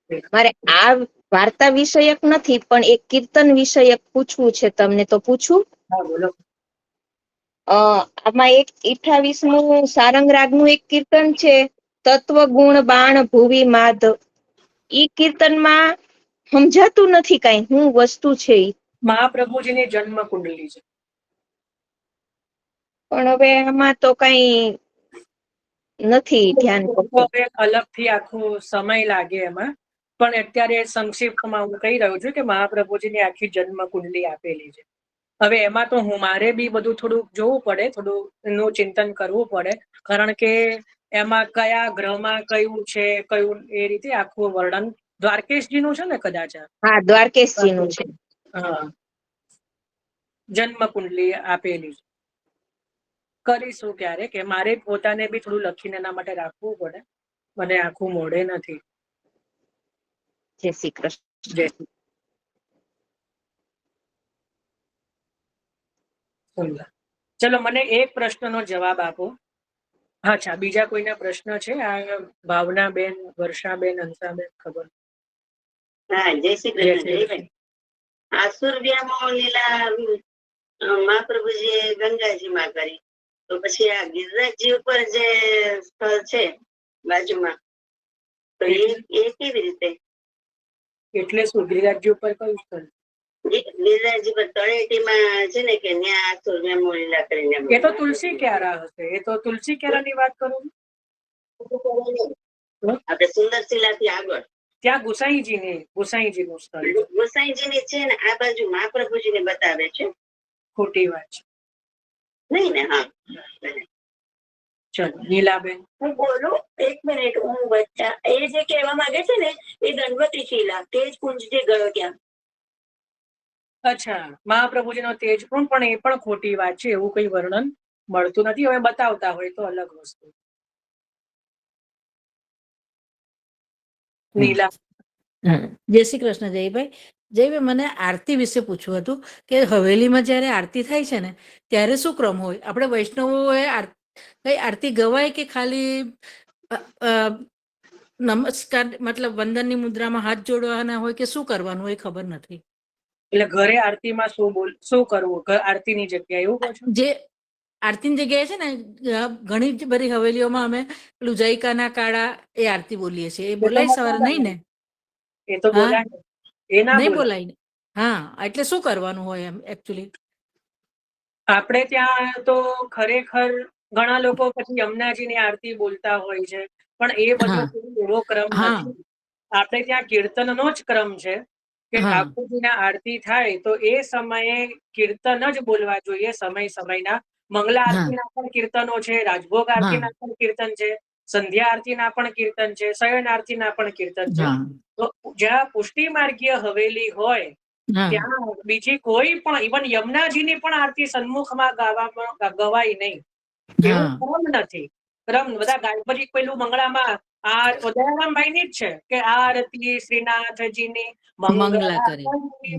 મારે આ વાર્તા વિષયક નથી, પણ એક કીર્તન વિષયક પૂછવું છે તમને, તો પૂછું? હા, બોલો. આમાં એક 28મું સારંગ રાગનું એક કીર્તન છે, તત્વ ગુણ બાણ ભુવી માધ. ઈ કીર્તનમાં સમજાતું નથી કઈ શું વસ્તુ છે ઈ. મહાપ્રભુજીની જન્મ કુંડલી છે. પણ હવે આમાં તો કઈ નથી ધ્યાન કરતું. હવે અલગથી આખો સમય લાગે એમાં, પણ અત્યારે સંક્ષિપ્તમાં હું કહી રહ્યો છું કે મહાપ્રભુજીની આખી જન્મ કુંડલી આપેલી છે. હવે એમાં તો મારે બી બધું થોડું જોવું પડે, થોડું એનું ચિંતન કરવું પડે, કારણ કે એમાં કયા ગ્રહમાં કયું છે, કયું એ રીતે આખું વર્ણન દ્વારકેશજી નું છે ને કદાચ. હા, દ્વારકેશજી નું છે. હા, જન્મ કુંડલી આપેલી છે. કરીશું ક્યારે, કે મારે પોતાને બી થોડું લખીને એના માટે રાખવું પડે, મને આખું મોઢે નથી. જય શ્રી કૃષ્ણ. જય ચલો, મને એક પ્રશ્નનો જવાબ આપો. અચ્છા, બીજા કોઈના પ્રશ્ન છે? આ ભાવનાબેન, વર્ષાબેન, હંસાબેન, ખબર? હા, જય શ્રી કૃષ્ણ. જયભાઈ, આસુર વ્યામો લીલા મહાપ્રભુજીએ ગંગાજીમાં કરી, તો પછી આ ગિરિરાજજી ઉપર જે સ્થળ છે બાજુમાં, તો એ કેવી રીતે? એટલે શું ગિરિરાજજી ઉપર કયું સ્થળ? ગિરિરાજજી પર તળેટીમાં છે ને, કે ન્યા આસુર વ્યામો લીલા કરીને. એ તો તુલસી ક્યારા હશે, એ તો તુલસી ક્યારાની વાત કરું. આપણે સુંદર શિલાથી આગળ ત્યાં ગુસાઈજી નું સ્થળ. ગુસાઈજીની છે ને, આ બાજુ મહાપ્રભુજીને બતાવે છે. ખોટી વાત છે નહીં ને? હા, ચલો નીલાબેન. હું બોલું? એક મિનિટ, હું બચ્ચા એ જે કહેવા માંગે છે ને, એ ગણપતિ શિલા તેજ કુંજ જે ગયો ત્યાં. અચ્છા, મહાપ્રભુજીનો તેજ પણ એ પણ ખોટી વાત છે. એવું કઈ વર્ણન મળતું નથી. હવે બતાવતા હોય તો અલગ વસ્તુ. નીલા. જય શ્રી કૃષ્ણ. જયભાઈ, મને આરતી વિશે પૂછવું હતું કે હવેલીમાં જ્યારે આરતી થાય છે ને, ત્યારે શું ક્રમ હોય? આપણે વૈષ્ણવોએ કઈ આરતી ગવાય કે ખાલી નમસ્કાર, મતલબ વંદનની મુદ્રામાં હાથ જોડવાના હોય કે શું કરવાનું હોય, ખબર નથી. એટલે ઘરે આરતીમાં શું કરવું આરતીની જગ્યાએ, એવું કહો છો? જે આરતીની જગ્યાએ છે ને, ઘણી બધી હવેલીઓમાં અમે પેલું જયકાના કાળા એ આરતી બોલીએ છીએ. એ બોલાય સવારે નહીં ને? એ તો બોલાય, એ ના નહીં બોલાય ને? હા, એટલે શું કરવાનું હોય એમ એકચ્યુઅલી? આપણે ત્યાં તો ખરેખર ઘણા લોકો પછી યમુનાજીની આરતી બોલતા હોય છે, પણ એ બધો એવો ક્રમ નથી. આપણે ત્યાં કીર્તનનો જ ક્રમ છે કે ઠાકોરજીના આરતી થાય તો એ સમયે કીર્તન જ બોલવા જોઈએ. સમયના મંગલા આરતીના પણ કીર્તનો છે, રાજભોગ આરતીના પણ કીર્તન છે, સંધ્યા આરતીના પણ કીર્તન છે, શયન આરતીના પણ કીર્તન છે. તો જ્યાં પુષ્ટિ માર્ગીય હવેલી હોય ત્યાં બીજી કોઈ પણ, ઇવન યમુનાજીની પણ આરતી સન્મુખમાં ગવાય નહીં, એવું ક્રમ નથી. ક્રમ બધા ગાય પછી પેલું મંગળામાં આ દયારામભાઈ ની જ છે કે આરતી શ્રીનાથજીની મંગળા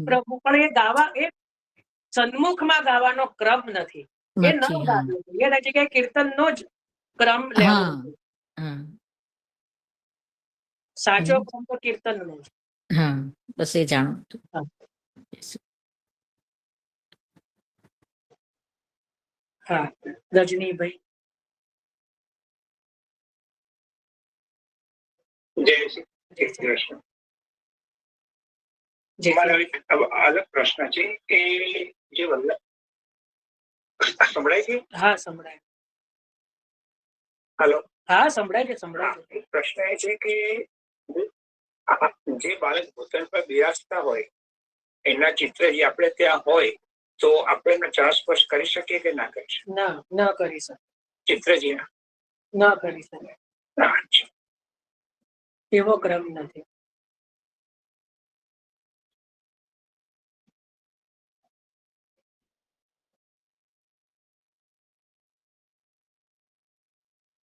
પ્રભુ, પણ એ ગાવા એ સન્મુખમાં ગાવાનો ક્રમ નથી. એ ન ગાવું જોઈએ. એના જગ્યાએ કીર્તનનો જ ક્રમ લેવો જોઈએ. સાચો ક્રમ તો કીર્તનનો જ. હા, બસ એ જાણું. હા, રજનીભાઈ. જય શ્રી કૃષ્ણ. અલગ પ્રશ્ન છે કે જે સંભળાય છે? હા, સંભળાય. હેલો. હા, સંભળાય છે, સંભળાય છે. પ્રશ્ન એ છે કે જે બાળક ભૂતલ પર બિરાજતા હોય એના ચિત્ર જે આપણે ત્યાં હોય તો આપણે એમને ચરણ સ્પર્શ કરી શકીએ કે ના કરી શકીએ? ના, ન કરી શકે. ચિત્રજી ન કરી શકે. એવો ક્રમ નથી.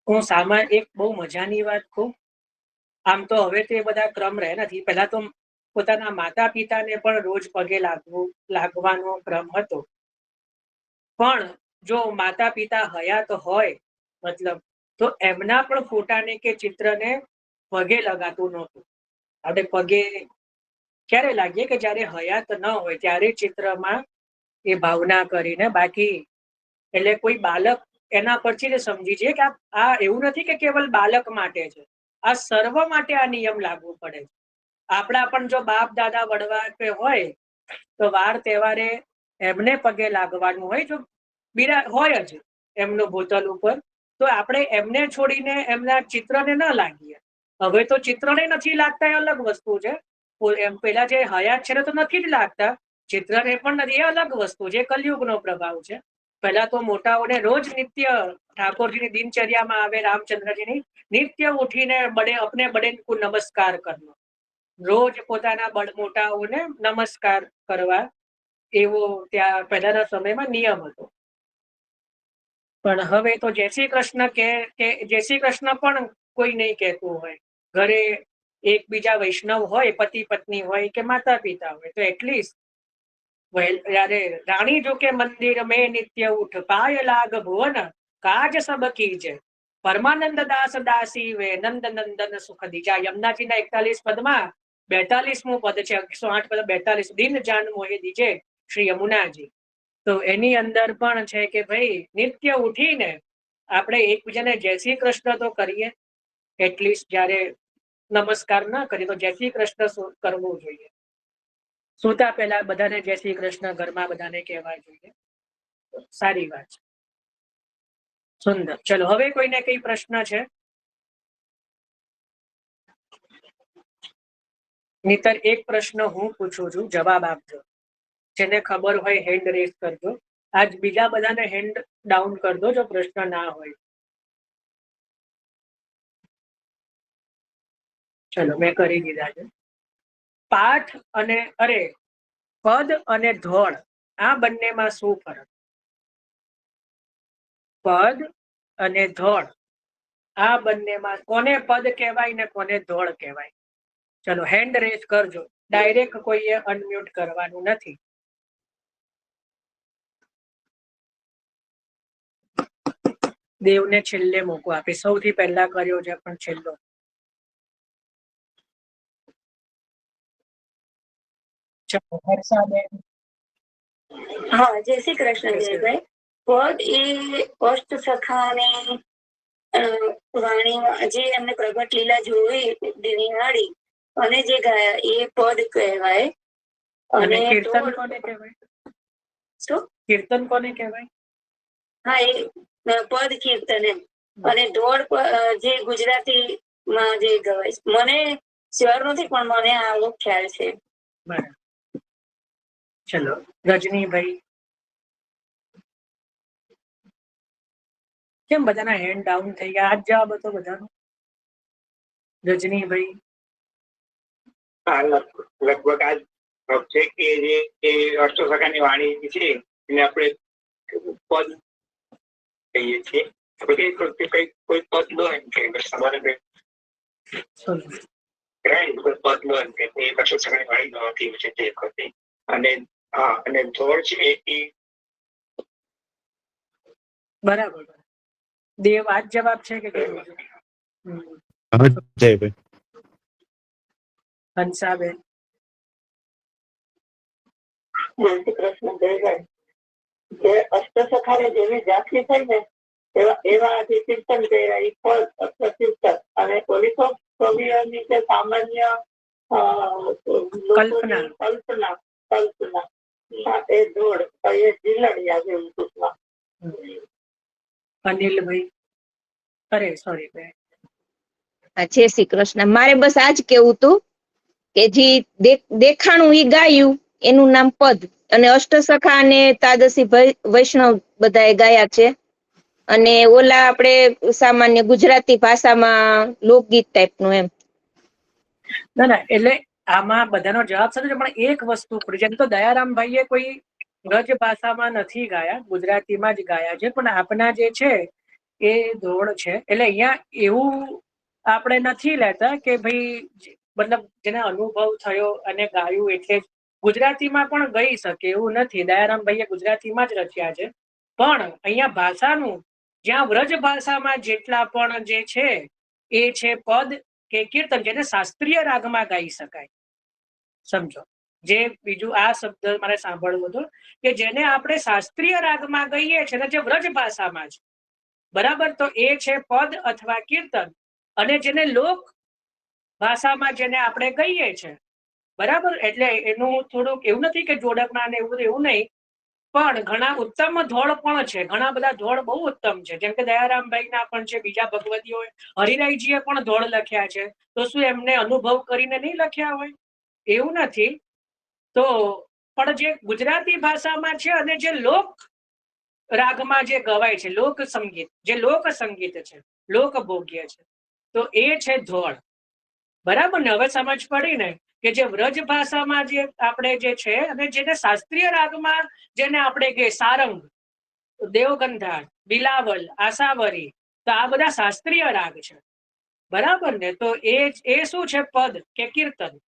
હું એક બહુ મજાની વાત કહું. આમ તો હવે તે બધા ક્રમ રહે નથી. પહેલા તો પોતાના માતા પિતાને પણ રોજ પગે લાગવાનો ક્રમ હતો, પણ જો માતા પિતા હયાત હોય મતલબ, તો એમના પણ ફોટાને કે ચિત્રને પગે લગાતું નહોતું. આપણે પગે ક્યારે લાગીએ કે જયારે હયાત ન હોય ત્યારે ચિત્રમાં એ ભાવના કરીને, બાકી એટલે કોઈ બાળક એના પરથી જ સમજી છે કે આ એવું નથી કે કેવલ બાળક માટે છે, આ સર્વ માટે આ નિયમ લાગુ પડે છે. આપણા પણ જો બાપ દાદા વડવા હોય તો વાર તહેવારે એમને પગે લાગવાનું હોય, જો બિરા હોય જ એમનું ભૂતલ ઉપર, તો આપણે એમને છોડીને એમના ચિત્રને ન લાગીએ. હવે તો ચિત્રને નથી લાગતા એ અલગ વસ્તુ છે, એમ પેલા જે હયાત છે તો નથી જ લાગતા, ચિત્રને પણ નથી, એ અલગ વસ્તુ છે, કલયુગનો પ્રભાવ છે. પહેલા તો મોટાઓને રોજ નિત્ય ઠાકોરજીની દિનચર્યામાં આવે, રામચંદ્રજીની નિત્ય ઉઠીને અપને બડે કો નમસ્કાર કરવો, રોજ પોતાના મોટાઓને નમસ્કાર કરવા, એવો ત્યાં પહેલાના સમયમાં નિયમ હતો. પણ હવે તો જય શ્રી કૃષ્ણ કે જય શ્રી કૃષ્ણ પણ કોઈ નહીં કહેતું હોય. ઘરે એકબીજા વૈષ્ણવ હોય, પતિ પત્ની હોય કે માતા પિતા હોય, તો એટલીસ્ટ જ્યારે રાણી જો કે મંદિર મેં નિત્ય ઉઠ પાય લાગ ભુવન કાજ સબ કીજે પરમાનંદ દાસ દાસી વે નંદ નંદન સુખ દીજા. યમુનાજીના 41 પદમાં 42મું પદ છે, 108 પદ 42, દિન જાન મોહે દીજે શ્રી યમુનાજી. તો એની અંદર પણ છે કે ભાઈ નિત્ય ઉઠીને આપણે એકબીજાને જય શ્રી કૃષ્ણ તો કરીએ, એટલીસ્ટ જ્યારે નમસ્કાર ના કરીએ તો જય શ્રી કૃષ્ણ કરવું જોઈએ. સુતા પહેલા બધાને જય શ્રી કૃષ્ણ ઘરમાં બધાને કહેવા જોઈએ. સારી વાત છે, સુંદર. ચલો, હવે કોઈને કઈ પ્રશ્ન છે? નહીતર એક પ્રશ્ન હું પૂછું છું, જવાબ આપજો. જેને ખબર હોય હેન્ડ રેઝ કરજો. આજ બીજા બધાને હેન્ડ ડાઉન કરી દો જો પ્રશ્ન ના હોય. ચલો, મેં કરી દીધા છે. પાઠ અને પદ અને ધોળ, આ બંનેમાં શું ફરક? પદ અને ધોળ, આ બંનેમાં કોને પદ કહેવાય ને કોને ધોળ કહેવાય? ચલો, હેન્ડ રેઝ કરજો. ડાયરેક્ટ કોઈએ અનમ્યુટ કરવાનું નથી. દેવને છેલ્લે મૂકો, આપે સૌથી પહેલા કર્યો છે પણ છેલ્લો. ચલો, હર્ષાબેન. હા, જય શ્રી કૃષ્ણ જયભાઈ. પદ એ અષ્ટ સખાની વાણીમાં જે એમને પ્રગટ લીલા જોઈ નિહાળી અને જે ગાયા એ પદ કહેવાય. અને કીર્તન કોને કહેવાય? શું કીર્તન કોને કહેવાય? હા, એ પદ કીર્તન એમ. અને ધોળ જે ગુજરાતીમાં જે ગવાય, મને શ્યોર નથી પણ મને આવો ખ્યાલ છે. બરાબર. ચલો, રજનીભાઈ. કેમ બધાના હેન્ડ ડાઉન થઈ ગયા? આજ જવાબ હતો બધાનો. રજનીભાઈ. લગભગ આજ છે કે જે અષ્ટસખાની વાણી છે એને આપણે પદ કહીએ છીએ. કોઈ પદ લો એમ કે તમારે કોઈ પદ લો એમ કે અષ્ટસખાની વાણી નહોતી છે તે વખતે. અને હા, અને ધોળ છે એ બરાબર. દેવ આજ જવાબ છે કે હંસાબેન? જય શ્રી કૃષ્ણ જયભાઈ. જે અષ્ટસખાને જેવી જાતિ થઈ ને એવા જે કીર્તન કર્યા એ પદ અષ્ટકીર્તન, અને ઓલી તો કવિઓની જે સામાન્ય કલ્પના એ ધોળ એ ઝીલણિયા જેવું ટૂંકમાં. અનિલભાઈ. સોરી બેન. જય શ્રી કૃષ્ણ. મારે બસ આજ કેવું હતું કે જે દેખાણું ઈ ગાયું એનું નામ પદ, અને અષ્ટસખા અને તાદસી વૈષ્ણવ બધાએ ગાયા છે. અને ઓલા આપણે સામાન્ય ગુજરાતી ભાષામાં લોકગીત ટાઈપનું એમ. ના, એટલે આમાં બધાનો જવાબ સાચો છે, પણ એક વસ્તુ જેમ તો દયારામભાઈએ કોઈ ગજ ભાષામાં નથી ગાયા, ગુજરાતીમાં જ ગાયા છે. પણ આપના જે છે એ ધોળ છે, એટલે અહીંયા એવું આપણે નથી લેતા કે ભાઈ મતલબ જેને અનુભવ થયો અને ગાયું એટલે ગુજરાતીમાં પણ ગઈ શકે એવું નથી. દયારામભાઈએ ગુજરાતીમાં જ રચ્યા છે. પણ અહીંયા ભાષાનું જ્યાં વ્રજ ભાષામાં જેટલા પણ જે છે એ છે પદ કે કીર્તન જેને શાસ્ત્રીય રાગમાં ગાઈ શકાય. સમજો, જે બીજું આ શબ્દ મારે સાંભળવું હતું કે જેને આપણે શાસ્ત્રીય રાગમાં ગઈએ છીએ ને જે વ્રજ ભાષામાં છે, બરાબર, તો એ છે પદ અથવા કીર્તન. અને જેને લોક ભાષામાં જેને આપણે ગઈએ છીએ, બરાબર, એટલે એનું થોડુંક એવું નથી કે જોડકના ને એવું નહીં, પણ ઘણા ઉત્તમ ધોળ પણ છે. ઘણા બધા ધોળ બહુ ઉત્તમ છે, જેમ કે દયારામભાઈ ના પણ છે, બીજા ભગવતીઓ, હરિરાયજીએ પણ ધોળ લખ્યા છે. તો શું એમને અનુભવ કરીને નહીં લખ્યા હોય? એવું નથી. તો પણ જે ગુજરાતી ભાષામાં છે અને જે લોક રાગમાં જે ગવાય છે, લોક સંગીત, જે લોક સંગીત છે, લોકભોગ્ય છે, તો એ છે ધોળ. બરાબર ને? હવે સમજ પડી ને કે જે વ્રજ ભાષામાં જે આપણે જે છે અને જેને શાસ્ત્રીય રાગમાં જેને આપણે કે સારંગ, દેવગંધાર, બિલાવલ, આસાવરી, તો આ બધા શાસ્ત્રીય રાગ છે. બરાબર ને? તો એ શું છે? પદ કે કીર્તન.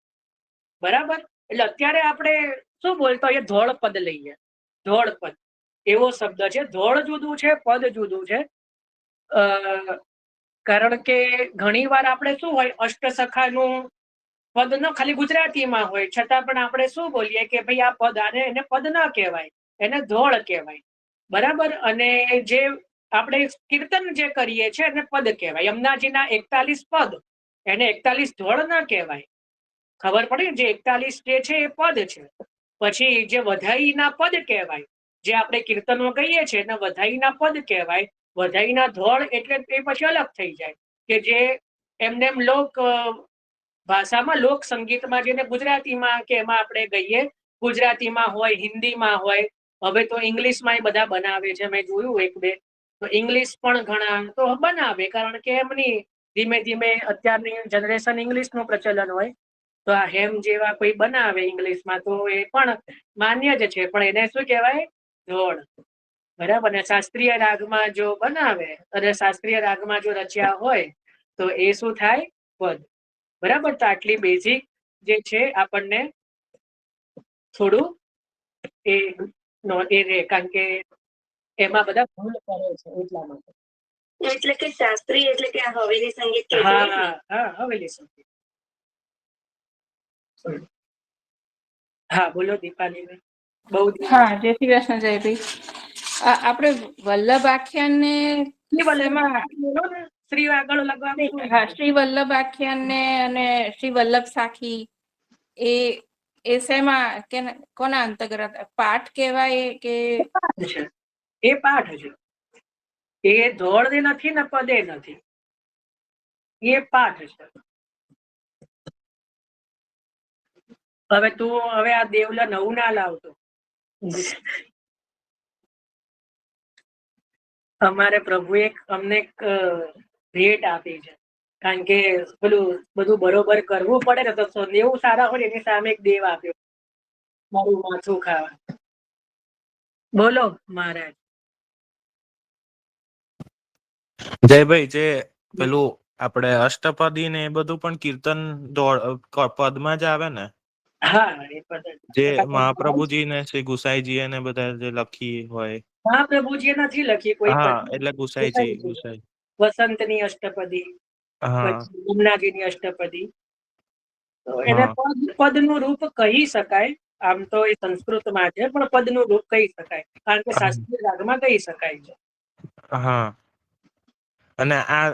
બરાબર. એટલે અત્યારે આપણે શું બોલતો હોઈએ? ધોળ પદ લઈએ. ધોળ પદ એવો શબ્દ છે. ધોળ જુદું છે, પદ જુદું છે. કારણ કે ઘણી વાર આપણે શું હોય, અષ્ટસખાનું પદ ન ખાલી ગુજરાતીમાં હોય, છતાં પણ આપણે શું બોલીએ કે ભાઈ આ પદ, આને એને પદ ન કહેવાય, એને ધોળ કહેવાય. બરાબર. અને જે આપણે કીર્તન જે કરીએ છીએ એને પદ કહેવાય. યમુનાજીના 41 પદ, એને 41 ધોળ ન કહેવાય. ખબર પડી? જે 41 જે છે એ પદ છે. પછી જે વધાઈના પદ કહેવાય, જે આપણે કીર્તનો કહીએ છીએ એને વધાઈના પદ કહેવાય. વધાઈના ધોળ એટલે એ પછી અલગ થઈ જાય કે જે એમને એમ લોક ભાષામાં, લોક સંગીતમાં, જેને ગુજરાતીમાં કે એમાં આપણે ગઈએ, ગુજરાતીમાં હોય, હિન્દીમાં હોય. હવે તો ઇંગ્લિશમાં બધા બનાવે છે, મેં જોયું એક બે. તો ઇંગ્લિશ પણ ઘણા તો બનાવે, કારણ કે એમની ધીમે ધીમે અત્યારની જનરેશન ઇંગ્લિશનું પ્રચલન હોય. તો આ હેમ જેવા કોઈ બનાવે ઇંગ્લિશમાં, તો એ પણ માન્ય જ છે, પણ એને શું કહેવાય? ધોળ. બરાબર ને? શાસ્ત્રીય રાગમાં જો બનાવે અને શાસ્ત્રીય રાગમાં જો રચ્યા હોય તો એ શું થાય? પદ. બરાબર. તો આટલી બેઝિક જે છે આપણને થોડું એ રે, કારણ કે એમાં બધા ભૂલ કરે છે એટલા માટે. એટલે કે શાસ્ત્રીય એટલે કે આ હવેલી સંગીત કે હા, હા, હવેલી સંગીત. હા, બોલો દીપાલી. બહુ હા, જય શ્રી કૃષ્ણ જયભાઈ. આપણે વલ્લભ આખ્યાન ને શ્રી આગળ લગાવશું. હા, શ્રી વલ્લભ આખ્યાન ને અને શ્રી વલ્લભ સાખી એ શેમાં કે કોના અંતર્ગત પાઠ કહેવાય કે? એ પાઠ છે. એ ધોળ નથી ને પદે નથી, એ પાઠ છે. હવે તું આ દેવલા નવું ના લાવતો. અમારે પ્રભુએ અમને ભેટ આપી છે, કારણ કે પેલું બધું બરોબર કરવું પડે ને, તો દેવું સારા હોય એની સામે એક દેવ આપ્યો, મારું માથું ખાવા. બોલો મહારાજ. જયભાઈ, જે પેલું આપણે અષ્ટપદી ને એ બધું પણ કીર્તન પદમાં જ આવે ને? હા, એ પદ જે મહાપ્રભુજી ને શ્રી ગુસાઈજી ને બધા જે લખી હોય. મહાપ્રભુજીએ નથી લખી કોઈ હા, પદ. એટલે ગુસાઈજી. વસંતની અષ્ટપદી, હા, પછી યમુનાજીની અષ્ટપદી. તો એને હા, પદનું રૂપ કહી શકાય. આમ તો એ સંસ્કૃતમાં છે, પણ પદનું રૂપ કહી શકાય, કારણ કે શાસ્ત્રીય રાગમાં કહી શકાય છે. હા. અને આ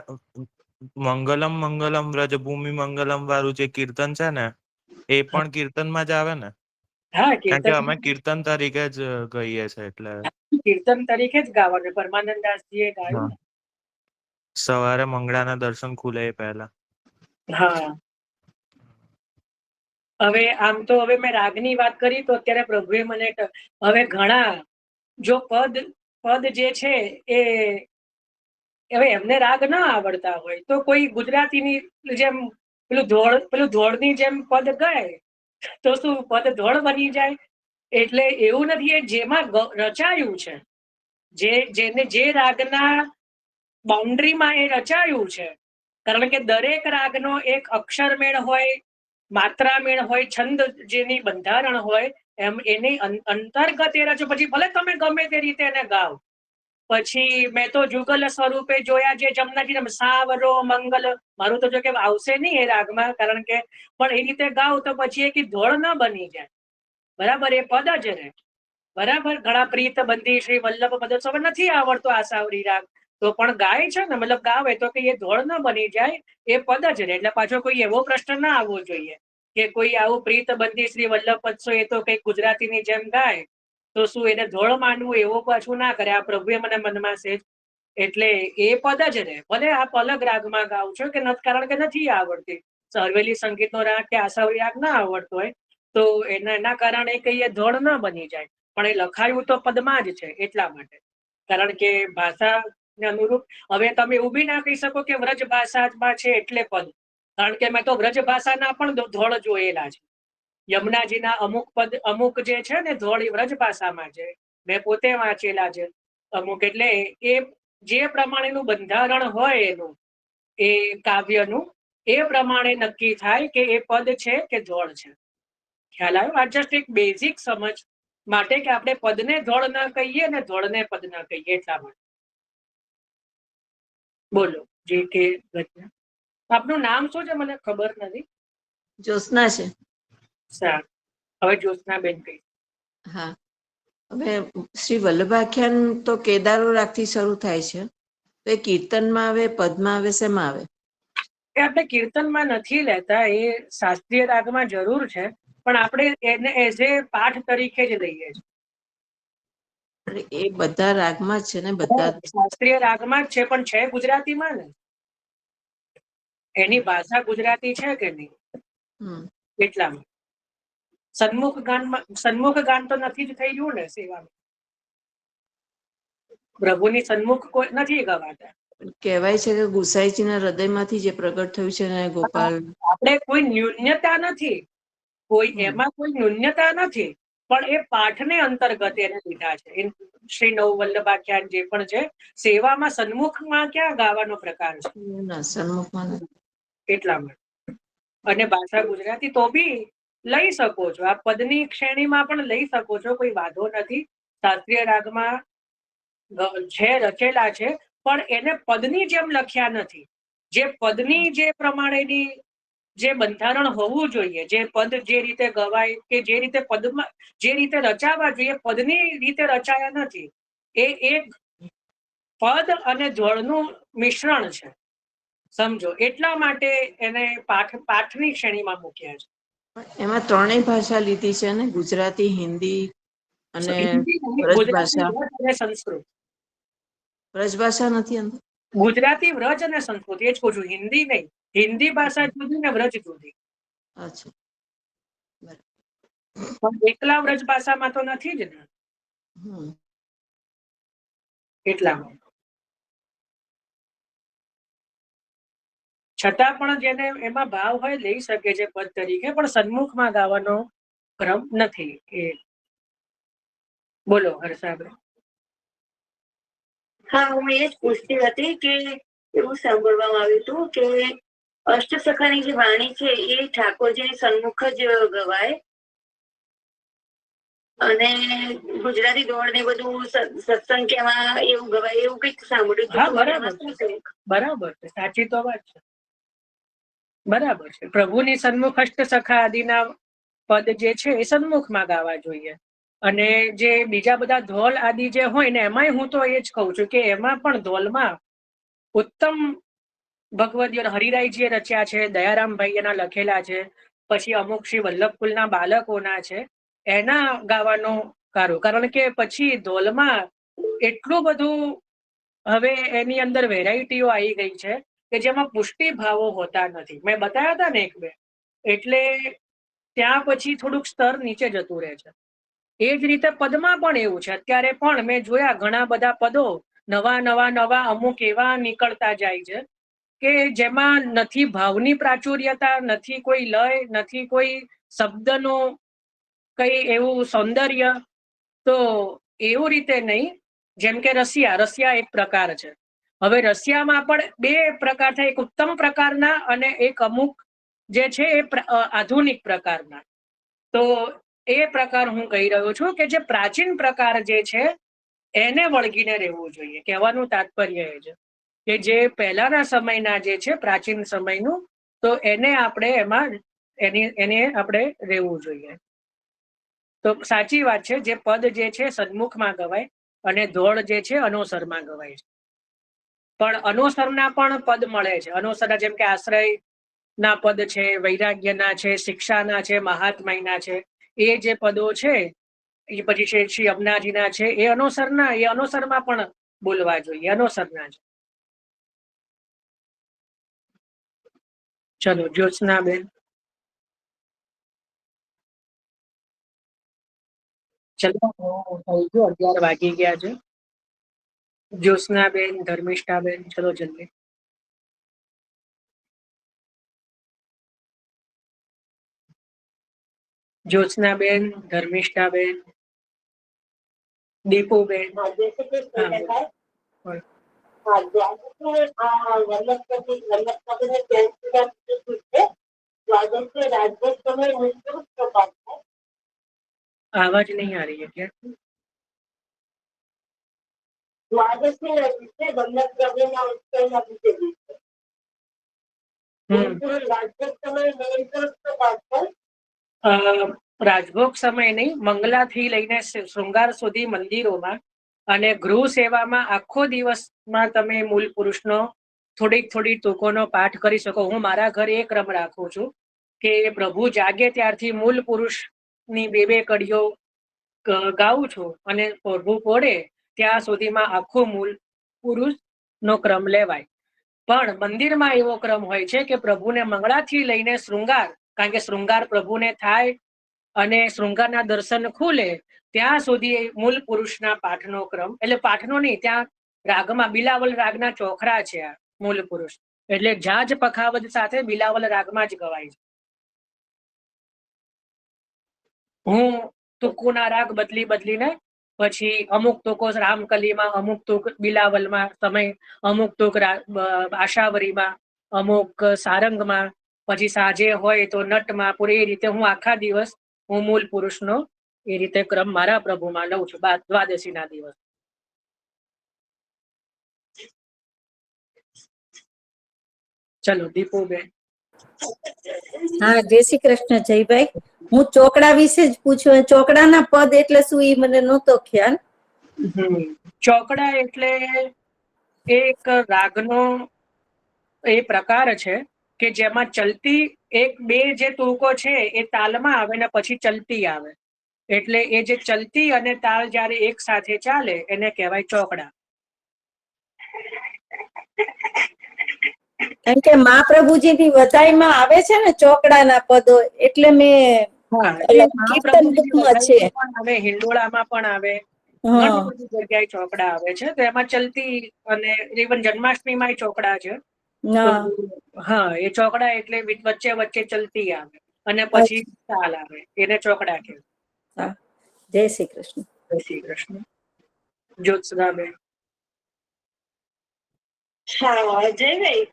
મંગલમ મંગલમ વ્રજભૂમિ મંગલમ વાળું જે કીર્તન છે ને, એ પણ કીર્તનમાં જ આવે ને? હા, કારણ કે કીર્તન અમે કીર્તન તરીકે જ ગઈએ છે એટલે. કીર્તન તરીકે જ ગાવાનું. પરમાનંદાસજીએ ગાયું ને. સવારે મંગળાના દર્શન ખુલે એ પહેલા. હા. હવે આમ તો હવે મેં રાગની વાત કરી તો અત્યારે પ્રભુએ મને હવે ઘણા જો પદ જે છે એ હવે એમને રાગ ના આવડતા હોય તો કોઈ ગુજરાતીની જેમ પેલું ધોળની જેમ પદ ગાય તો શું પદ ધોળ બની જાય? એટલે એવું નથી. એ જેમાં રચાયું છે, જેને જે રાગના બાઉન્ડ્રીમાં એ રચાયું છે, કારણ કે દરેક રાગનો એક અક્ષર મેળ હોય, માત્રા મેળ હોય, છંદ જેની બંધારણ હોય, એમ એની અંતર્ગત એ રચો. પછી ભલે તમે ગમે તે રીતે એને ગાઓ, પછી મેં તો જુગલ સ્વરૂપે જોયા જે જમનાજી સાવરો મંગલ, મારું તો જો કે આવશે નહીં એ રાગમાં, કારણ કે પણ એ રીતે ગાવ તો પછી એ ધોળ ન બની જાય. બરાબર, એ પદ જ રહે. બરાબર, ઘણા પ્રીત બંદી શ્રી વલ્લભ પદ નથી આવડતો આસાવરી રાગ, તો પણ ગાય છે ને, મતલબ ગાવે તો કે એ ધોળ ન બની જાય, એ પદ જ રહે. એટલે પાછો કોઈ એવો પ્રશ્ન ના આવવો જોઈએ કે કોઈ આવું પ્રીત બંદી શ્રી વલ્લભ પદ એ તો કઈ ગુજરાતીની જેમ ગાય તો શું એને ધોળ માનવું, એવો પાછું ના કરે. આ પ્રભુએ મને મનમાં છે, એટલે એ પદ જ રહે. ભલે આપ અલગ રાગમાં ગાવ છો કે નથી, કારણ કે નથી આવડતી, હવેલી સંગીતનો રાગ કે આસાવરી રાગ ના આવડતો હોય તો એના કારણે કઈ ધોળ ન બની જાય. પણ એ લખાયું તો પદમાં જ છે, એટલા માટે, કારણ કે ભાષાને અનુરૂપ. હવે તમે ઉભી ના કહી શકો કે વ્રજ ભાષામાં છે એટલે પદ, કારણ કે મેં તો વ્રજ ભાષાના પણ ધોળ જોયેલા છે. યમુનાજીના અમુક પદ, અમુક જે છે ને ધોળ વ્રજ ભાષામાં છે, મેં પોતે વાંચેલા છે અમુક. એટલે એ જે પ્રમાણેનું બંધારણ હોય એનું, એ કાવ્યનું, એ પ્રમાણે નક્કી થાય કે એ પદ છે કે ધોળ છે. ખ્યાલ આવ્યો? આ જસ્ટ એક બેઝિક સમજ માટે કે આપણે પદને ધોળ ના કહીએ ને ધોળને પદ ના કહીએ, એટલા માટે. બોલો જે કે આપનું નામ શું છે? મને ખબર નથી. જ્યોત્સના છે. સારું, હવે જ્યોત્સનાબેન કઈ. હા, હવે શ્રી વલ્લભાખ્યાન તો કેદારો રાગથી શરૂ થાય છે, તો એ કીર્તનમાં આવે, પદમાં આવે, શેમાં આવે? એ આપણે કીર્તનમાં નથી લેતા, એ શાસ્ત્રીય રાગમાં જરૂર છે, પણ આપણે એને એઝ એ પાઠ તરીકે જ લઈએ છીએ. એ બધા રાગમાં જ છે ને? બધા શાસ્ત્રીય રાગમાં જ છે, પણ છે ગુજરાતીમાં ને, એની ભાષા ગુજરાતી છે કે નહીં, એટલામાં. સન્મુખ ગાન તો નથી જ થઈ ગયું ને સેવામાં. પ્રભુની સન્મુખ કોઈ નથી ગવાતા. કહેવાય છે કે ગુસાઈજીના હૃદયમાંથી જે પ્રગટ થયું છે ને ગોપાલ. આપણે કોઈ ન્યૂન્યતા નથી, કોઈ એમાં કોઈ ન્યૂન્યતા નથી, પણ એ પાઠને અંતર્ગત એને લીધા છે. શ્રી નવ વલ્લભાખ્યાન જે પણ છે, સેવામાં સન્મુખમાં ક્યાં ગાવાનો પ્રકાર છે? સન્મુખમાં એટલા માટે. અને ભાષા ગુજરાતી તો બી લઈ શકો છો, આ પદની શ્રેણીમાં પણ લઈ શકો છો, કોઈ વાંધો નથી. શાસ્ત્રીય રાગમાં છે, રચેલા છે, પણ એને પદની જેમ લખ્યા નથી. જે પદની જે પ્રમાણેની જે બંધારણ હોવું જોઈએ, જે પદ જે રીતે ગવાય કે જે રીતે પદમાં જે રીતે રચાવા જોઈએ, પદની રીતે રચાયા નથી. એ એક પદ અને ધ્વળનું મિશ્રણ છે, સમજો. એટલા માટે એને પાઠની શ્રેણીમાં મૂક્યા છે. એમાં ત્રણેય ભાષા લીધી છે ને, ગુજરાતી, હિન્દી અને વ્રજ ભાષા. સંસ્કૃત. વ્રજ ભાષા નથી અંદર? ગુજરાતી, વ્રજ અને સંસ્કૃત, એ જ કહું છું, હિન્દી નહીં. હિન્દી ભાષા જુદી ને વ્રજ જુદી. અચ્છા, પણ એકલા વ્રજ ભાષામાં તો નથી જ ને, એટલામાં. છતાં પણ જેને એમાં ભાવ હોય લઈ શકે છે પદ તરીકે, પણ સન્મુખમાં ગાવાનો ક્રમ નથી. એ બોલો હર્ષાબેન. હા, હું એ જ પૂછતી હતી કે એવું સાંભળવામાં આવ્યું હતું કે અષ્ટસખાની જે વાણી છે એ ઠાકોરજીની સન્મુખ જ ગવાય, અને ગુજરાતી દોડ ને બધું સત્સંગ કેમાં એવું ગવાય, એવું કઈક સાંભળ્યું. હા, બરાબર છે, સાચી તો વાત છે. બરાબર છે. પ્રભુની સન્મુખ અષ્ટસખા આદિના પદ જે છે એ સન્મુખમાં ગાવા જોઈએ. અને જે બીજા બધા ધોલ આદિ જે હોય ને, એમાંય હું તો એ જ કહું છું કે એમાં પણ ધોલમાં ઉત્તમ ભગવદીઓ હરિરાયજીએ રચ્યા છે, દયારામભાઈ એના લખેલા છે, પછી અમુક શ્રી વલ્લભકુલના બાળકોના છે, એના ગાવાનો કારો. કારણ કે પછી ધોલમાં એટલું બધું હવે એની અંદર વેરાયટીઓ આવી ગઈ છે કે જેમાં પુષ્ટિ ભાવો હોતા નથી. મેં બતાવ્યા હતા ને એક બે, એટલે ત્યાં પછી થોડુંક સ્તર નીચે જતું રહે છે. એ જ રીતે પદમાં પણ એવું છે. અત્યારે પણ મેં જોયા ઘણા બધા પદો નવા અમુક એવા નીકળતા જાય છે કે જેમાં નથી ભાવની પ્રાચુર્યતા, નથી કોઈ લય, નથી કોઈ શબ્દનો કઈ એવું સૌંદર્ય. તો એવું રીતે નહીં. જેમ કે રસિયા એક પ્રકાર છે. હવે રસિયામાં પણ બે પ્રકાર છે, એક ઉત્તમ પ્રકારના અને એક અમુક જે છે એ આધુનિક પ્રકારના. તો એ પ્રકાર હું કહી રહ્યો છું કે જે પ્રાચીન પ્રકાર જે છે એને વળગીને રહેવું જોઈએ. કહેવાનું તાત્પર્ય એ છે કે જે પહેલાના સમયના જે છે પ્રાચીન સમયનું, તો એને આપણે એમાં એને આપણે રહેવું જોઈએ. તો સાચી વાત છે, જે પદ જે છે સન્મુખમાં ગવાય અને ધોળ જે છે અનોસરમાં ગવાય છે. પણ અનોસરના પણ પદ મળે છે. અનોસરના જેમ કે આશ્રય ના પદ છે, વૈરાગ્યના છે, શિક્ષાના છે, મહાત્મયના છે, એ જે પદો છે એ પછી શ્રી અમનાજીના છે, એ અનોસરમાં પણ બોલવા જોઈએ, અનોસરના છે. ચલો જ્યોત્સનાબેન. ચલો થઈ ગયો, 11 વાગી ગયા છે. જ્યોત્સનાબેન, ધર્મિષ્ઠાબેન, ચલો જલ્દી. જ્યોત્સનાબેન, ધર્મિષ્ઠાબેન, દીપુબેન. आवाज नहीं आ रही है क्या? રાજભોગ સમય નહીં, મંગલાથી લઈને શૃંગાર સુધી મંદિરોમાં અને ગૃહ સેવામાં આખો દિવસમાં તમે મૂળ પુરુષનો થોડી તુકોનો પાઠ કરી શકો. હું મારા ઘરે એક ક્રમ રાખું છું કે પ્રભુ જાગે ત્યારથી મૂળ પુરુષની 2 કડીઓ ગાઉં છું અને પ્રભુ પોડે ત્યાં સુધીમાં આખો મૂળ પુરુષનો ક્રમ લેવાય. પણ મંદિરમાં એવો ક્રમ હોય છે કે પ્રભુને મંગળાથી લઈને શૃંગાર, કારણ કે શૃંગાર પ્રભુને થાય અને શૃંગારના દર્શન ખુલે ત્યાં સુધી મૂળ પુરુષના પાઠનો ક્રમ, એટલે પાઠનો નહીં, ત્યાં રાગમાં બિલાવલ રાગના ચોખરા છે આ મૂળ પુરુષ, એટલે જાજ પખાવત સાથે બિલાવલ રાગમાં જ ગવાય છે. હું તુક્કુના રાગ બદલીને પછી અમુક તુકો રામકલીમાં, અમુક તુક બિલાવલમાં, સમય અમુક તુક આશાવરીમાં, અમુક સારંગમાં, પછી સાંજે હોય તો નટમાં, પૂરી એ રીતે હું આખા દિવસ હું મૂળ પુરુષનો એ રીતે ક્રમ મારા પ્રભુમાં લઉં છું દ્વાદશીના દિવસ. ચલો દીપુબેન. હા, જય શ્રી કૃષ્ણ જયભાઈ. હું ચોકડા વિશે જ પૂછ્યું. ચોકડાના પદ એટલે શું એ મને નહોતો ખ્યાલ. ચોકડા એટલે એક રાગનો એ પ્રકાર છે કે જેમાં ચલતી 1-2 જે તુકો છે એ તાલમાં આવે ને પછી ચલતી આવે, એટલે એ જે ચલતી અને તાલ જ્યારે એક સાથે ચાલે એને કહેવાય ચોકડા. કેમ કે મહાપ્રભુજીની વધાઈમાં આવે છે ને ચોકડાના પદો, એટલે મેં કીર્તન બુકમાં છે, આવે હિંડોળામાં પણ આવે, ઘણી બધી જગ્યાએ ચોકડા આવે છે. તો એમાં ચલતી અને ઇવન જન્માષ્ટમીમાં ચોકડા છે. હા, એ ચોકડા એટલે વચ્ચે ચલતી આવે અને પછી તાલ આવે, એને ચોકડા કહેવાય. જય શ્રી કૃષ્ણ. જય શ્રી કૃષ્ણ. જ્યોત્સનાબેન. હા, જયભાઈ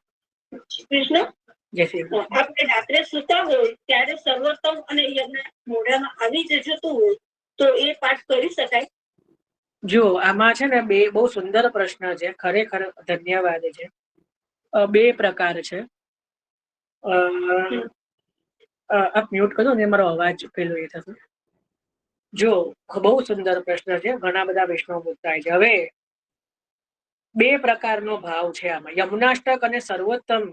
કૃષ્ણ. આપણે રાત્રે સુતા હોય ત્યારે સર્વોત્તમ અને યજ્ઞ મોઢામાં આવી જતું હોય તો એ પાઠ કરી શકાય? જો આમાં છે ને બહુ સુંદર પ્રશ્ન છે, ખરેખર ધન્યવાદ છે. 2 પ્રકાર છે. આપ મ્યુટ કરો ને, મારો અવાજ પેલો એ થશે. જો બહુ સુંદર પ્રશ્ન છે, ઘણા બધા વૈષ્ણવ પૂછતા છે. હવે 2 પ્રકારનો ભાવ છે આમાં. યમુનાષ્ટક અને સર્વોત્તમ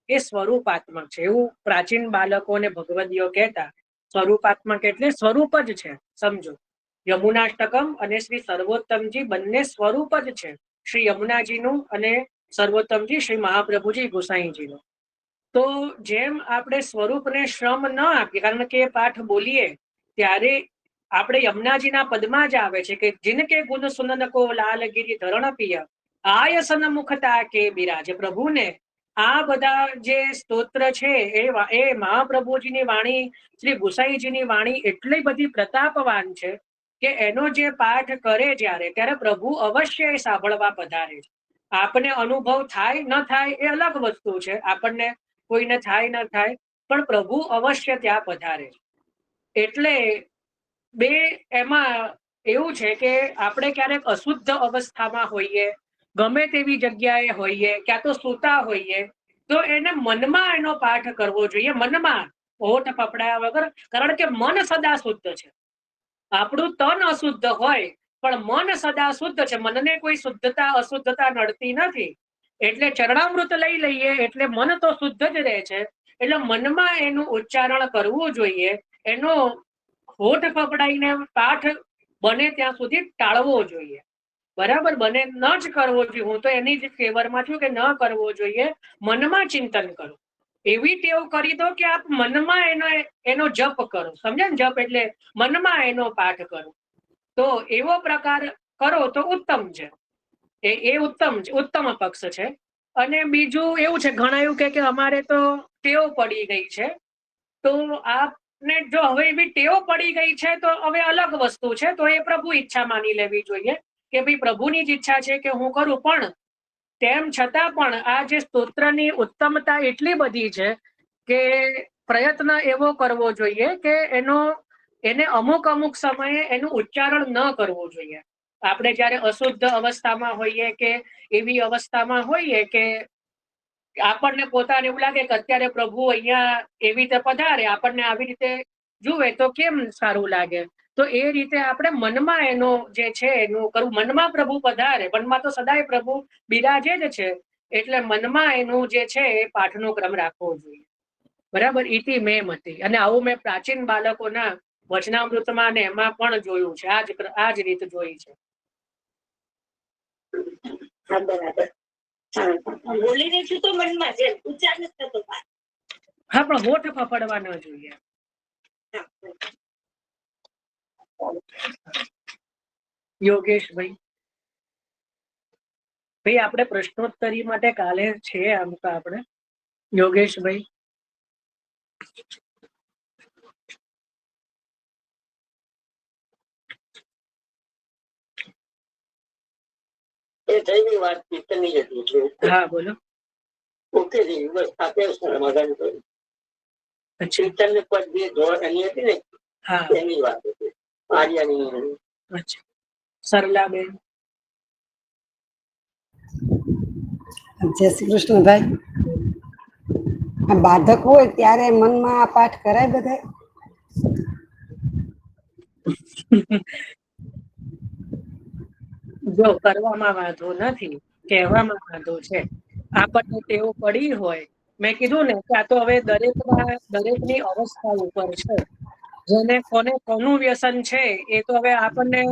એ સ્વરૂપાત્મક છે, એવું પ્રાચીન બાળકો અને ભગવદીઓ કહેતા. સ્વરૂપાત્મક એટલે સ્વરૂપ જ છે, સમજો. યમુનાષ્ટકમ અને શ્રી સર્વોત્તમજી બંને સ્વરૂપ જ છે, શ્રી યમુનાજીનું અને સર્વોત્તમજી શ્રી મહાપ્રભુજી ગોસાઈજીનું. તો જેમ આપણે સ્વરૂપને શ્રમ ન આપીએ, કારણ કે પાઠ બોલીએ ત્યારે આપણે યમુનાજીના પદમાં જ આવે છે કે જિનકે ગુણ સુનન કો લાલગીરી ધરણ પિયા આયસન મુખતા કે બિરાજે. પ્રભુને આ બધા જે સ્તોત્ર છે એ મહાપ્રભુજીની વાણી, શ્રી ગુસાઈજીની વાણી એટલી બધી પ્રતાપવાન છે કે એનો જે પાઠ કરે ત્યારે પ્રભુ અવશ્ય સાંભળવા પધારે છે. આપને અનુભવ થાય ન થાય એ અલગ વસ્તુ છે, આપણને કોઈને થાય ન થાય, પણ પ્રભુ અવશ્ય ત્યાં પધારે છે. એટલે 2 એમાં એવું છે કે આપણે ક્યારેક અશુદ્ધ અવસ્થામાં હોઈએ, ગમે તેવી જગ્યાએ હોઈએ, ક્યાં તો સૂતા હોઈએ, તો એને મનમાં એનો પાઠ કરવો જોઈએ, મનમાં, હોઠ પપડાયા વગર. કારણ કે મન સદા શુદ્ધ છે. આપણું તન અશુદ્ધ હોય પણ મન સદા શુદ્ધ છે. મનને કોઈ શુદ્ધતા અશુદ્ધતા નડતી નથી. એટલે ચરણામૃત લઈ લઈએ એટલે મન તો શુદ્ધ જ રહે છે. એટલે મનમાં એનું ઉચ્ચારણ કરવું જોઈએ. એનો હોઠ પકડાઈને પાઠ બને ત્યાં સુધી ટાળવો જોઈએ. બરાબર, બને ન જ કરવો જોઈએ. હું તો એની જ ફેવરમાં છું કે ન કરવો જોઈએ. મનમાં ચિંતન કરો. એવી ટેવ કરી દો કે આપ મનમાં એનો જપ કરો. સમજે ને? જપ એટલે મનમાં એનો પાઠ કરો. તો એવો પ્રકાર કરો તો ઉત્તમ છે. એ ઉત્તમ પક્ષ છે. અને બીજું એવું છે, ઘણા એવું કે અમારે તો ટેવ પડી ગઈ છે. તો આપને જો હવે એવી ટેવ પડી ગઈ છે તો હવે અલગ વસ્તુ છે. તો એ પ્રભુ ઈચ્છા માની લેવી જોઈએ કે ભાઈ પ્રભુની જ ઈચ્છા છે કે હું કરું. પણ તેમ છતાં પણ આ જે સ્તોત્રની ઉત્તમતા એટલી બધી છે કે પ્રયત્ન એવો કરવો જોઈએ કે એને અમુક સમયે એનું ઉચ્ચારણ ન કરવું જોઈએ. આપણે જયારે અશુદ્ધ અવસ્થામાં હોઈએ કે એવી અવસ્થામાં હોઈએ કે આપણને પોતાને એવું લાગે કે અત્યારે પ્રભુ અહીંયા એવી રીતે પધારે, આપણને આવી રીતે જુએ તો કેમ સારું લાગે. તો એ રીતે આપણે મનમાં એનો જે છે એનું કરવું. મનમાં પ્રભુ પધારે, મનમાં તો સદાય પ્રભુ બિરાજે જ છે. એટલે મનમાં એનું જે છે એ પાઠનો ક્રમ રાખવો જોઈએ. બરાબર, ઇતિ મેં મતી. અને આવું મેં પ્રાચીન બાળકોના વચનામૃતમાં ને એમાં પણ જોયું છે. આ જ રીત જોઈ છે. હા, બરાબર. બોલી રહી છું તો મનમાં છે, ઉચ્ચાર નથી થતો. હા, પણ હોઠ ફફડવા ન જોઈએ. યોગેશભાઈ, આપણે પ્રશ્નોત્તરી માટે કાલે છે આમ તો આપણે. યોગેશભાઈ, વાત કીર્તનની જ હતી. હા બોલો. ઓકે જી, બસ આપે સમાધાન કર્યું. કીર્તન પર જે દોડ એની હતી ને, હા, એની વાત હતી. આર્યાની. અચ્છા. સરલાબેન, જય શ્રી કૃષ્ણ ભાઈ. આ બાધક હોય ત્યારે મનમાં આ પાઠ કરાય બધાય? જો કરવામાં વાંધો નથી, કહેવામાં વાંધો છે. આપણને ટેવ પડી હોય, મેં કીધું ને કે આ તો હવે દરેકની અવસ્થા ઉપર છે. જેને કોનું વ્યસન છે એ તો હવે આપણને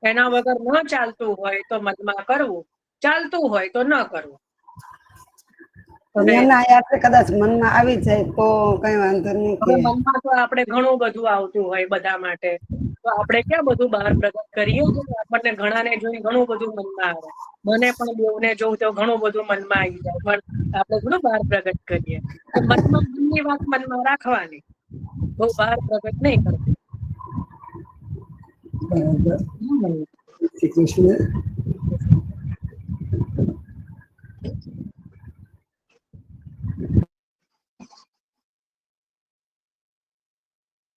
એના વગર ન ચાલતું હોય તો મનમાં કરવું, ચાલતું હોય તો ન કરવું. એમના આપણે કદાચ મનમાં આવી જાય તો કઈ વાંધો નહીં. હવે મનમાં તો આપણે ઘણું બધું આવતું હોય બધા માટે. તો આપણે ક્યાં બધું બહાર પ્રગટ કરીએ છીએ? આપણને ઘણાને જોઈ ઘણું બધું મનમાં આવે. મને પણ બેઉને જોઉં તો ઘણું બધું મનમાં આવી જાય, પણ આપણે ઘણું બહાર પ્રગટ કરીએ. તો મનની વાત મનમાં રાખવાની, બહુ બહાર પ્રગટ નહીં કરવી. શ્રી કૃષ્ણ.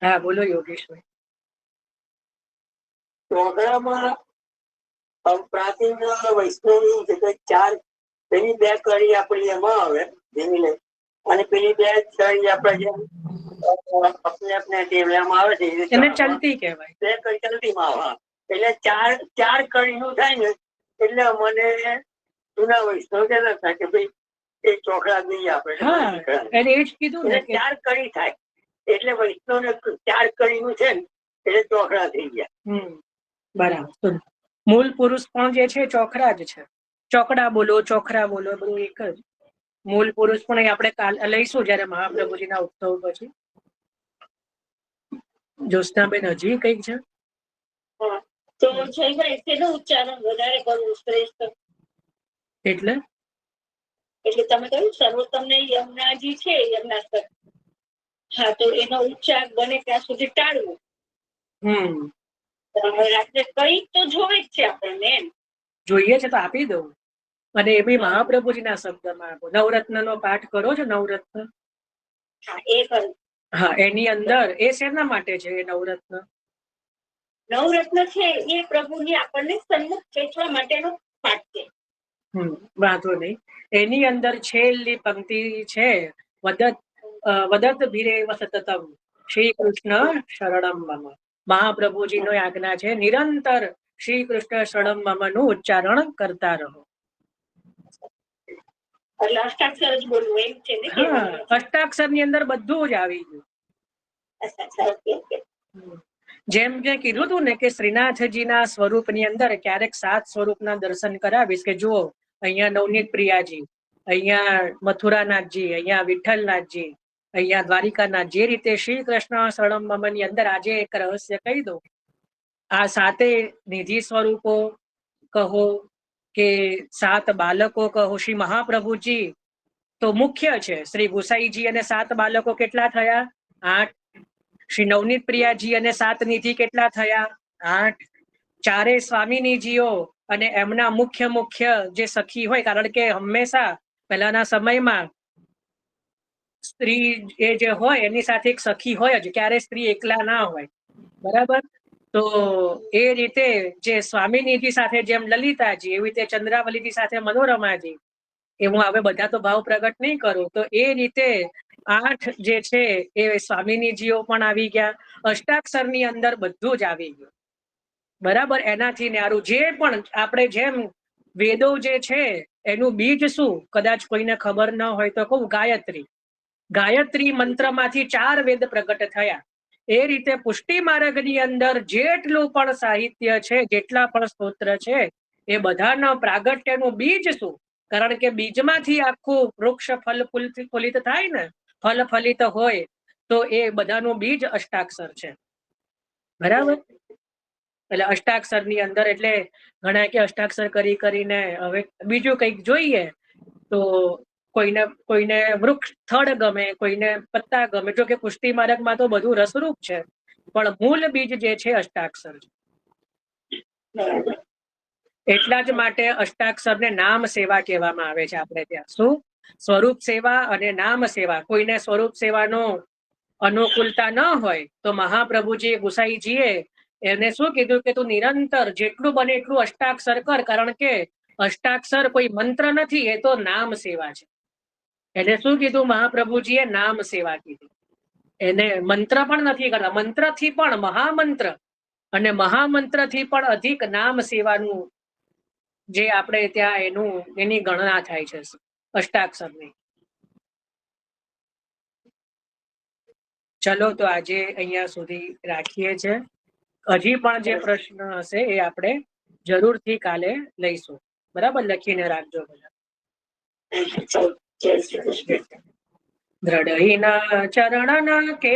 હા બોલો યોગેશભાઈ. ચોઘડામાં પ્રાચીન વૈષ્ણવની જગ્યાએ 4 પેલી 2 કડી આપણી એમાં આવે ધીમી, અને પેલી 2 કડી આપણે આપણે ટેવલામાં આવે છે એને ચલતી કહેવાય. 2 કડી ચલતીમાં આવે. એટલે 4 કડીનું થાય ને એટલે મને જૂના વૈષ્ણવ કહેતા હતા કે ભાઈ એ ચોઘડા નહીં આપે. એને એ જ કીધું ને 4 કડી થાય એટલે વૈષ્ણવને 4 કડીનું છે ને એટલે ચોઘડા થઈ ગયા. બરાબર. મૂળ પુરુષ પણ જે છે ચોખરા જ છે. ચોકડા બોલો, ચોખરા બોલો, બધું એક જ. મૂળ પુરુષ પણ આપણે લઈશું જયારે મહાપ્રભુજીના ઉત્સવ પછી. જ્યોત્સનાબેન હજી કઈક છે? તો તેનું ઉચ્ચારણ વધારે કરવું શ્રેષ્ઠ. એટલે તમે કહ્યું સર્વોત્તમ ને યમુનાજી છે, યમુના. હા, તો એનો ઉચ્ચાર બને ત્યાં સુધી ટાળવો. રાત્રે કઈ તો જોવે જ છે આપણને. એમ જોઈએ છે તો આપી દઉં. અને એ બી મહાપ્રભુજીના શબ્દમાં આપો. નવરત્નનો પાઠ કરો છો? નવરત્ન. હા, એ કરું. હા, એની અંદર એ શેના માટે છે એ નવરત્ન? નવરત્ન છે એ પ્રભુની આપણને સન્મુખ ખેંચવા માટેનો પાઠ છે. વાંધો નહીં. એની અંદર છેલ્લી પંક્તિ છે, વદત ભીરેવ સતતમ શ્રી કૃષ્ણ શરણમ મમ. મહાપ્રભુજીનો આજ્ઞા છે, નિરંતર શ્રી કૃષ્ણ શરણમ મમ નું ઉચ્ચારણ કરતા રહો. એટલે અષ્ટાક્ષર જ બોલવું એમ છે ને? અષ્ટાક્ષર ની અંદર બધું જ આવી ગયું. જેમ કે કીધું હતું ને કે શ્રીનાથજીના સ્વરૂપની અંદર ક્યારેક 7 સ્વરૂપના દર્શન કરાવીશ કે જુઓ, અહીંયા નવનીત પ્રિયાજી, અહીંયા મથુરાનાથજી, અહીંયા વિઠ્ઠલનાથજી, અહીંયા દ્વારિકાનાથ. જે રીતે શ્રી કૃષ્ણ શરણમ મમ ની અંદર આજે એક રહસ્ય કહી દઉં. આ 7 નિધિ સ્વરૂપો કહો કે 7 બાલકો કહો, શ્રી મહાપ્રભુજી તો મુખ્ય છે. શ્રી ગુસાઈજી અને 7 બાલકો કેટલા થયા? 8. શ્રી નવનીત પ્રિયાજી અને 7 નિધિ કેટલા થયા? 8. 4 સ્વામિનીજીઓ અને એમના મુખ્ય જે સખી હોય, કારણ કે હંમેશા પહેલાના સમયમાં સ્ત્રી એ જે હોય એની સાથે એક સખી હોય જ, ક્યારે સ્ત્રી એકલા ના હોય. બરાબર? તો એ રીતે જે સ્વામિનીજી સાથે જેમ લલિતાજી, એવી રીતે ચંદ્રાવલીજી સાથે મનોરમાજી, એ હું હવે બધા તો ભાવ પ્રગટ નહીં કરું. તો એ રીતે 8 જે છે એ સ્વામિનીજીઓ પણ આવી ગયા. અષ્ટાક્ષરની અંદર બધું જ આવી ગયું. બરાબર? એનાથી ન્યારું જે પણ આપણે જેમ વેદો જે છે એનું બીજ શું, કદાચ કોઈને ખબર ન હોય તો કહું, ગાયત્રી. ગાયત્રી મંત્રમાંથી 4 વેદ પ્રગટ થયા. એ રીતે પુષ્ટિ માર્ગની અંદર જેટલું પણ સાહિત્ય છે, જેટલા પણ સ્તોત્ર છે, એ બધાના પ્રાગટ્યનું બીજ શું? કારણ કે બીજમાંથી આખું વૃક્ષ ફલ ફલિત થાય ને, ફલ ફલિત હોય, તો એ બધાનું બીજ અષ્ટાક્ષર છે. બરાબર? એટલે અષ્ટાક્ષર ની અંદર એટલે ઘણા કે અષ્ટાક્ષર કરીને હવે બીજું કંઈક જોઈએ, તો કોઈને વૃક્ષ થડ ગમે, કોઈને પત્તા ગમે. જો કે પુષ્ટિ માર્ગમાં તો બધું રસરૂપ છે, પણ મૂળ બીજ જે છે અષ્ટાક્ષર છે. એટલા જ માટે અષ્ટાક્ષરને નામ સેવા કહેવામાં આવે છે. આપણે ત્યાં શું સ્વરૂપ સેવા અને નામ સેવા. કોઈને સ્વરૂપ સેવાનો અનુકૂળતા ન હોય તો મહાપ્રભુજી ગુસાઈજીએ એને શું કીધું કે તું નિરંતર જેટલું બને એટલું અષ્ટાક્ષર કર, કારણ કે અષ્ટાક્ષર કોઈ મંત્ર નથી, એ તો નામ સેવા છે. એટલે શું કીધું મહાપ્રભુજીએ? નામ સેવા કીધી. એને મંત્ર પણ નથી કરતા. મંત્રથી પણ મહામંત્ર અને મહામંત્રથી પણ અધિક નામ સેવાનું જે આપણે ત્યાં એની ગણના થાય છે અષ્ટાક્ષરની. ચલો, તો આજે અહીંયા સુધી રાખીએ છીએ. હજી પણ જે પ્રશ્ન હશે એ આપણે જરૂરથી કાલે લઈશું. બરાબર? લખીને રાખજો બધા. દ્રઢહીના ચરણના કે